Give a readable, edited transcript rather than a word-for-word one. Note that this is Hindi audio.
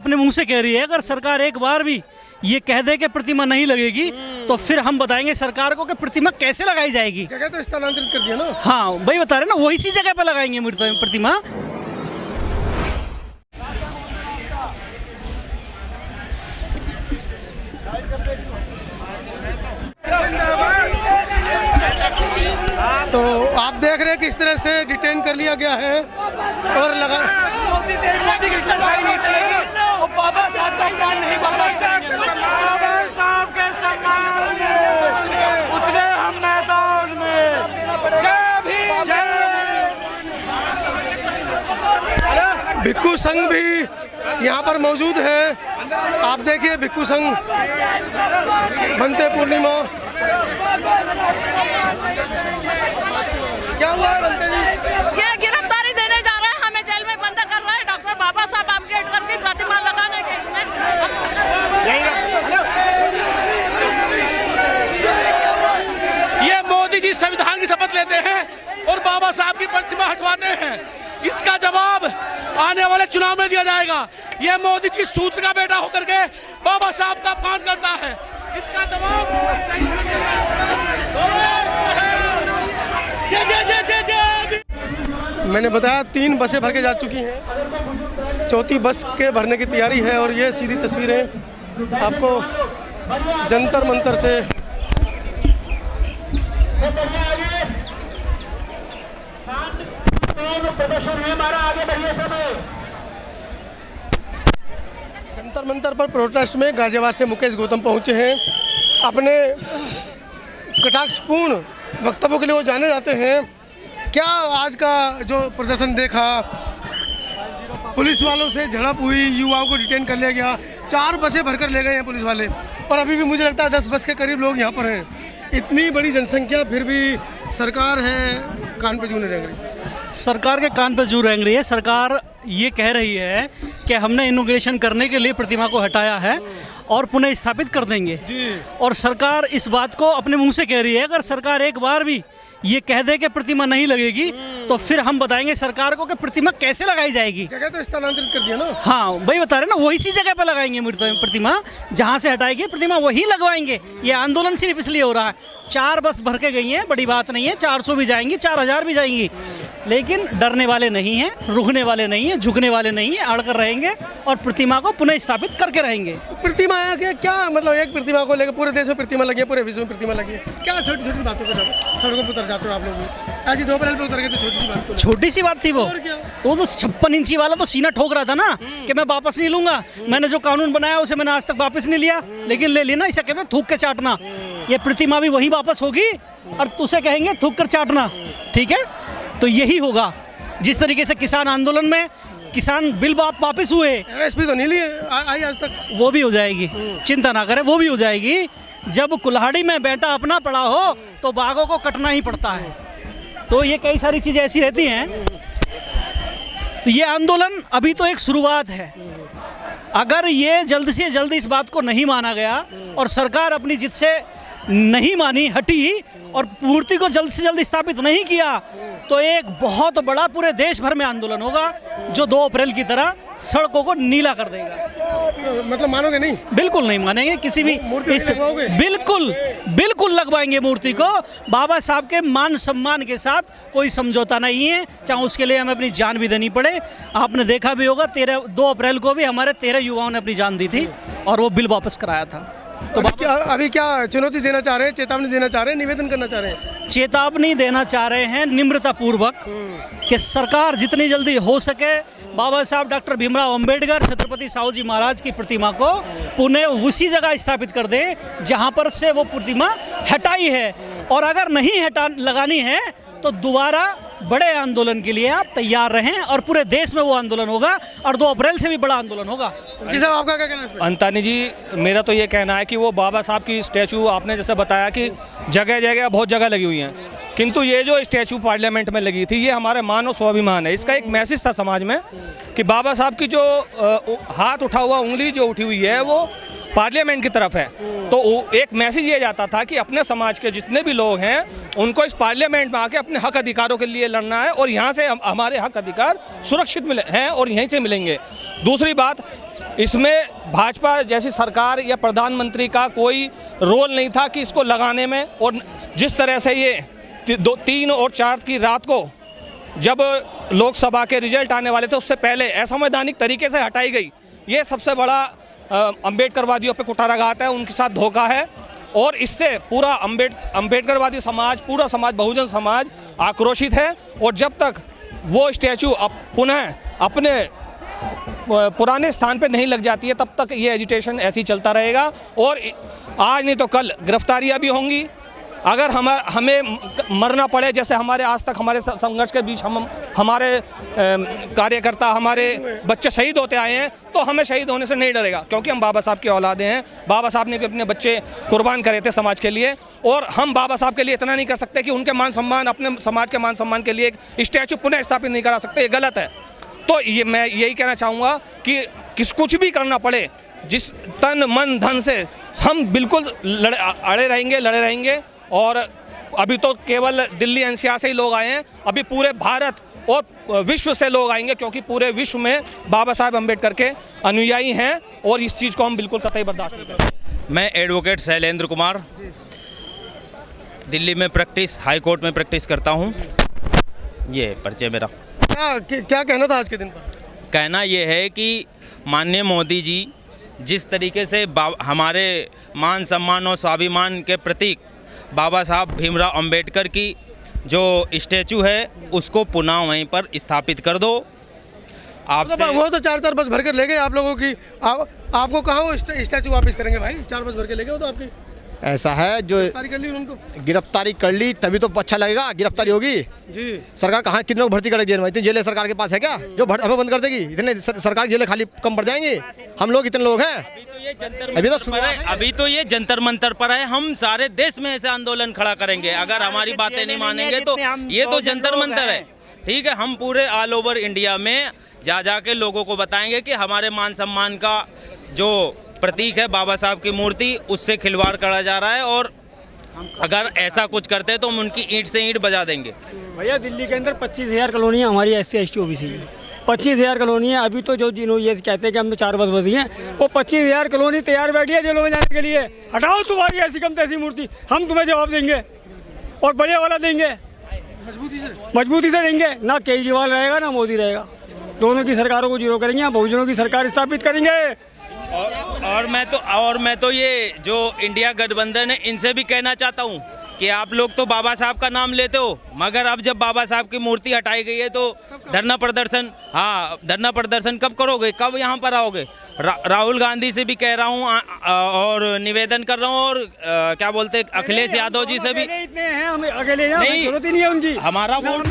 अपने मुंह से कह रही है। अगर सरकार एक बार भी ये कह दे कि प्रतिमा नहीं लगेगी तो फिर हम बताएंगे सरकार को कि प्रतिमा कैसे लगाई जाएगी। जगह तो स्थानांतरित कर दिया ना। हाँ वही बता रहे ना, वही सी जगह पे लगाएंगे प्रतिमा। तो आप देख रहे हैं किस तरह से डिटेन कर लिया गया है और लगा बाबा साहब का अपमान नहीं, बाबा साहब के सम्मान में उतरे हम मैदान में। भिक्खू संघ भी यहाँ पर मौजूद है। आप देखिए भिक्खू संघ बनते पूर्णिमा। क्या हुआ है बनते जी? ये गिरफ्तारी देने जा रहे हैं, हमें जेल में बंद कर रहे हैं डॉक्टर बाबा साहब अम्बेडकर की प्रतिमा लगाने के इसमें। ये मोदी जी संविधान की शपथ लेते हैं और बाबा साहब की प्रतिमा हटवाते हैं। इसका जवाब आने वाले चुनाव में दिया जाएगा। ये मोदी जी सूत्र का बेटा होकर के बाबा साहब का अपमान करता है। इसका जवाब मैंने बताया 3 बसें भर के जा चुकी हैं, चौथी बस के भरने की तैयारी है। और ये सीधी तस्वीरें आपको जंतर मंतर से जंतर मंतर पर प्रोटेस्ट में गाजियाबाद से मुकेश गौतम पहुंचे हैं। अपने कटाक्षपूर्ण वक्तव्यों के लिए वो जाने जाते हैं। क्या आज का जो प्रदर्शन देखा, पुलिस वालों से झड़प हुई, युवाओं को डिटेन कर लिया गया, 4 बसें भरकर ले गए हैं पुलिस वाले और अभी भी मुझे लगता है 10 बस के करीब लोग यहाँ पर हैं। इतनी बड़ी जनसंख्या फिर भी सरकार है कान पे जू नहीं रेंग रही। सरकार के कान पे जू रेंग रही है। सरकार ये कह रही है कि हमने इनॉग्रेशन करने के लिए प्रतिमा को हटाया है और पुनः स्थापित कर देंगे जी। और सरकार इस बात को अपने मुंह से कह रही है। अगर सरकार एक बार भी ये कह दे कि प्रतिमा नहीं लगेगी तो फिर हम बताएंगे सरकार को कि प्रतिमा कैसे लगाई जाएगी। जगह तो स्थानांतरित कर दिया ना। हाँ वही बता रहे ना, वही सी जगह पे लगाएंगे प्रतिमा। जहाँ से हटाएगी प्रतिमा वहीं लगवाएंगे। ये आंदोलन सिर्फ इसलिए हो रहा है। 4 बस भर के गई हैं, बड़ी बात नहीं है। 400 भी जाएंगी, 4000 भी जाएंगी, लेकिन डरने वाले नहीं हैं, रुकने वाले नहीं हैं, झुकने वाले नहीं हैं। अड़कर रहेंगे और प्रतिमा को पुनः स्थापित करके रहेंगे। प्रतिमा के क्या मतलब, एक प्रतिमा को लेकर पूरे देश में प्रतिमा लगी है, पूरे विश्व में प्रतिमा लगी है। क्या छोटी छोटी बातों पर सड़कों पर उतर जाते हो आप लोग भी? ऐसी 2 अप्रैल पे उतर गए थे, छोटी सी बात को। छोटी सी बात थी वो। तो 56 इंची वाला तो सीना ठोक रहा था ना कि मैं वापस नहीं लूंगा। मैंने जो कानून बनाया उसे मैंने आज तक वापस नहीं लिया, लेकिन ले लेना, इसे कहते हैं थूक के चाटना। ये प्रतिमा भी वही वापस होगी और तुझे कहेंगे थूक कर चाटना। ठीक है, तो यही होगा। जिस तरीके से किसान आंदोलन में किसान बिल वापस हुए, एमएसपी तो नहीं लिए आई आज तक, वो भी हो जाएगी। चिंता ना करें, वो भी हो जाएगी। जब कुल्हाड़ी में बेटा अपना पड़ा हो तो बाघों को कटना ही पड़ता है। तो ये कई सारी चीज़ें ऐसी रहती हैं। तो ये आंदोलन अभी तो एक शुरुआत है। अगर ये जल्द से जल्द इस बात को नहीं माना गया और सरकार अपनी जिद से नहीं मानी, हटी और मूर्ति को जल्द से जल्द स्थापित नहीं किया तो एक बहुत बड़ा पूरे देश भर में आंदोलन होगा जो 2 अप्रैल की तरह सड़कों को नीला कर देगा। मतलब मानोगे नहीं? बिल्कुल नहीं मानेंगे। किसी भी बिल्कुल लगवाएंगे मूर्ति को। बाबा साहब के मान सम्मान के साथ कोई समझौता नहीं है, चाहे उसके लिए हमें अपनी जान भी देनी पड़े। आपने देखा भी होगा 2 अप्रैल को भी हमारे 13 युवाओं ने अपनी जान दी थी और वो बिल वापस कराया था। तो अभी क्या चुनौती देना चाह रहे हैं, चेतावनी देना चाह रहे हैं, निवेदन करना चाह रहे हैं? चेतावनी देना चाह रहे हैं निम्रता पूर्वक कि सरकार जितनी जल्दी हो सके बाबा साहब डॉक्टर भीमराव अंबेडकर, छत्रपति साहू जी महाराज की प्रतिमा को पुणे उसी जगह स्थापित कर दे जहां पर से वो प्रतिमा हटाई है। और अगर नहीं लगानी है तो दोबारा बड़े आंदोलन के लिए आप तैयार रहें और पूरे देश में वो आंदोलन होगा और 2 अप्रैल से भी बड़ा आंदोलन होगा। साहब आपका क्या कहना है? अंतानी जी, मेरा तो ये कहना है कि वो बाबा साहब की स्टैचू आपने जैसे बताया कि जगह जगह बहुत जगह लगी हुई हैं, किंतु ये जो स्टैचू पार्लियामेंट में लगी थी ये हमारे मान और स्वाभिमान है। इसका एक मैसेज था समाज में कि बाबा साहब की जो हाथ उठा हुआ, उंगली जो उठी हुई है वो पार्लियामेंट की तरफ है। तो एक मैसेज ये जाता था कि अपने समाज के जितने भी लोग हैं उनको इस पार्लियामेंट में आके अपने हक अधिकारों के लिए लड़ना है और यहाँ से हमारे हक अधिकार सुरक्षित मिले हैं और यहीं से मिलेंगे। दूसरी बात, इसमें भाजपा जैसी सरकार या प्रधानमंत्री का कोई रोल नहीं था कि इसको लगाने में। और जिस तरह से ये 3 और 4 की रात को जब लोकसभा के रिजल्ट आने वाले थे उससे पहले असंवैधानिक तरीके से हटाई गई, ये सबसे बड़ा अम्बेडकरवादियों पे कुठाराघात है, उनके साथ धोखा है। और इससे पूरा अम्बेडकरवादी समाज, पूरा समाज, बहुजन समाज आक्रोशित है। और जब तक वो स्टैचू पुनः अपने पुराने स्थान पे नहीं लग जाती है तब तक ये एजिटेशन ऐसे ही चलता रहेगा। और आज नहीं तो कल गिरफ्तारियां भी होंगी। अगर हमें मरना पड़े, जैसे हमारे आज तक हमारे संघर्ष के बीच हमारे कार्यकर्ता, हमारे बच्चे शहीद होते आए हैं, तो हमें शहीद होने से नहीं डरेगा, क्योंकि हम बाबा साहब की औलादे हैं। बाबा साहब ने भी अपने बच्चे कुर्बान करे थे समाज के लिए, और हम बाबा साहब के लिए इतना नहीं कर सकते कि उनके मान सम्मान, अपने समाज के मान सम्मान के लिए एक स्टैचू पुनः स्थापित नहीं करा सकते। ये गलत है। तो ये मैं यही कहना चाहूँगा कि कुछ भी करना पड़े, जिस तन मन धन से हम बिल्कुल लड़े रहेंगे। और अभी तो केवल दिल्ली एनसीआर से ही लोग आए हैं, अभी पूरे भारत और विश्व से लोग आएंगे, क्योंकि पूरे विश्व में बाबा साहब अम्बेडकर के अनुयायी हैं, और इस चीज़ को हम बिल्कुल कतई बर्दाश्त नहीं करेंगे। मैं एडवोकेट शैलेंद्र कुमार दिल्ली में हाई कोर्ट में प्रैक्टिस करता हूँ। ये परिचय मेरा। क्या कहना था आज के दिन पर? कहना ये है कि माननीय मोदी जी जिस तरीके से हमारे मान सम्मान और स्वाभिमान के प्रतीक बाबा साहब भीमराव अंबेडकर की जो स्टैचू है उसको पुनः वहीं पर स्थापित कर दो। आपसे वो तो 4 बस भर कर ले गए आप लोगों की। आपको कहाँ वो स्टैचू वापस करेंगे भाई? 4 बस भर के ले गए वो तो आपकी। ऐसा है, जो गिरफ्तारी कर ली उनको, गिरफ्तारी कर ली तभी तो अच्छा लगेगा। गिरफ्तारी होगी जी, सरकार कहाँ कितने को भर्ती करेगी जेल में? इतनी जेलें सरकार के पास है क्या जो हमें बंद कर देगी? इतने सरकार जेलें खाली कम पड़ जाएंगी। हम लोग इतने लोग हैं। अभी तो ये जंतर मंतर पर है। हम सारे देश में ऐसे आंदोलन खड़ा करेंगे। अगर हमारी बातें नहीं मानेंगे तो ये तो जंतर मंतर है। ठीक है, हम पूरे ऑल ओवर इंडिया में जा के लोगों को बताएंगे कि हमारे मान सम्मान का जो प्रतीक है बाबा साहब की मूर्ति, उससे खिलवाड़ करा जा रहा है, और अगर ऐसा कुछ करते हैं तो हम उनकी ईंट से ईंट बजा देंगे। भैया दिल्ली के अंदर 25,000 कॉलोनी है हमारी SC ST OBC की। 25,000 कॉलोनी है। अभी तो जो जिन्होंने ये कहते हैं कि हमने 4 बस बसी हैं, वो 25,000 कॉलोनी तैयार बैठी है जेलों में जाने के लिए। हटाओ तुम्हारी ऐसी कम तैसी मूर्ति, हम तुम्हें जवाब देंगे और बढ़िया वाला देंगे, मजबूती से देंगे। ना केजरीवाल रहेगा ना मोदी रहेगा, दोनों की सरकारों को जीरो करेंगे, बहुजनों की सरकार स्थापित करेंगे। और मैं तो ये जो इंडिया गठबंधन है इनसे भी कहना चाहता हूँ कि आप लोग तो बाबा साहब का नाम लेते हो, मगर अब जब बाबा साहब की मूर्ति हटाई गई है तो धरना प्रदर्शन कब करोगे? कब यहाँ पर आओगे? राहुल गांधी से भी कह रहा हूँ और निवेदन कर रहा हूँ, और क्या बोलते अखिलेश यादव जी से भी। इतने हैं, हमें अकेले जरूरत ही नहीं है उनकी। हमारा वोट